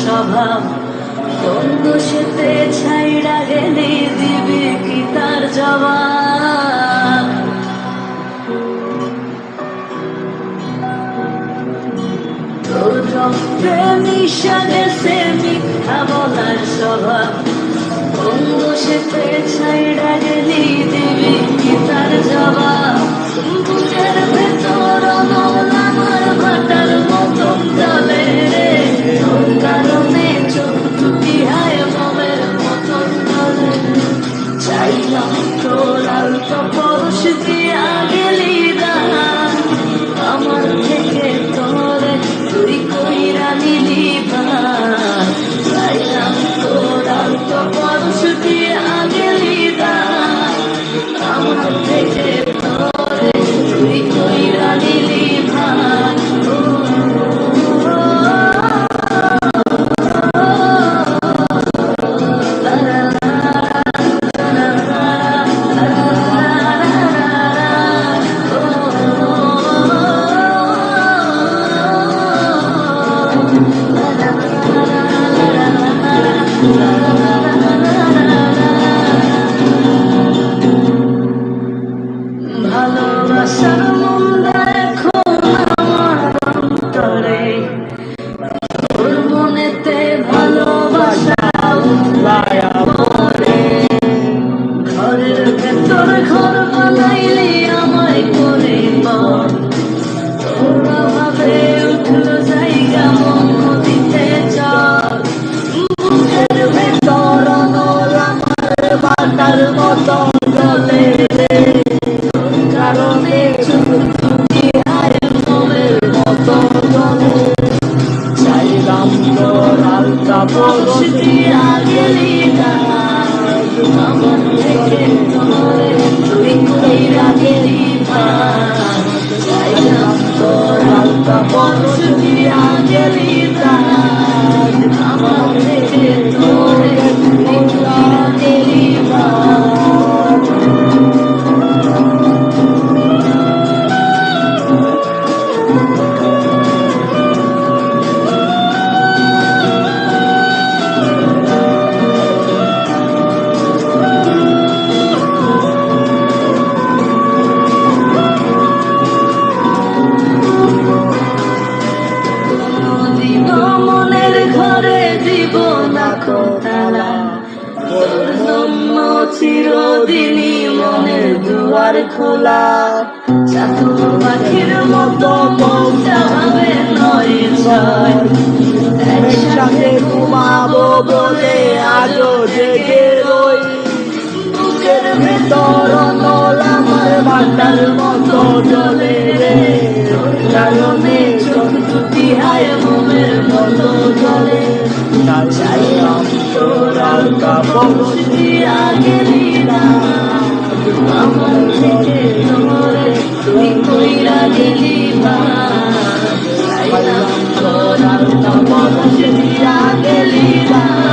স্বভাব, কোন দোষেতে ছাইড়া গেলি দিবি কি তার জবাব? তোর রক্তে মিশা গেছে মিথ্যা বলার স্বভাব, কোন দোষেতে ছাইড়া গেলি দিবি কি তার জবাব? বুকের ভেতর অনল আমার ভাটার মতন জলে রে, তোর কারণে চোখ দুটি হায় মোমের মতন জলে। চাইলাম তোর আলতো পরশ দিয়া গেলি দান, আমার থেকে তোরে তুই কইরা নিলি ভান। চাইলাম তোর আলতো পরশ দিয়া গেলি দান, আমার থেকে তোরে তুই কইরা নিলি ভান। ভালোবাসার মন্দা এখন আমার অন্তরে, তোর মনেতে ভালোবাসা উতলায়া পড়ে। ঘরের ভেতর ঘর বানাইলি আমায় করে পর, তোর অভাবে উঠলো জায়গা মন নদীতে চল। বুকের ভেতর অনল আমার বাটার মতন জলে রে, তোর কারণে চোখ দুটি হায় মোমের মতন জলে। চাইলাম তোর আলতা পরশ দিয়া গেলি দান, আমার থেকে তোরে তুই কইরা গেলি ভান। চাইলাম তোর আলতা পরশ দিয়া গেলি দান, আমার থেকে তোরে তুই কইরা গেলি ভান। কোনদিনও মনের ঘরে দিব না খোতালা, তোর জন্য চিরদিনই মনের দুয়ার খোলা। চাতক পাখির মতো মনটা হবে নয় ছয়, একসাথে ঘুমাবো বলে আজও জেগে রই। বুকের ভেতর অনল আমার ভাটার মতো জলে রে, তোর কারণে চোখ দুটি হায় মোমের মতো জলে। চাইলাম তোর আলতা পরশ দিয়া গেলি দান, আমার থেকে তোরে তুই কইরা গেলি ভান। চাইলাম তোর আলতা পরশ দিয়া গেলি দান,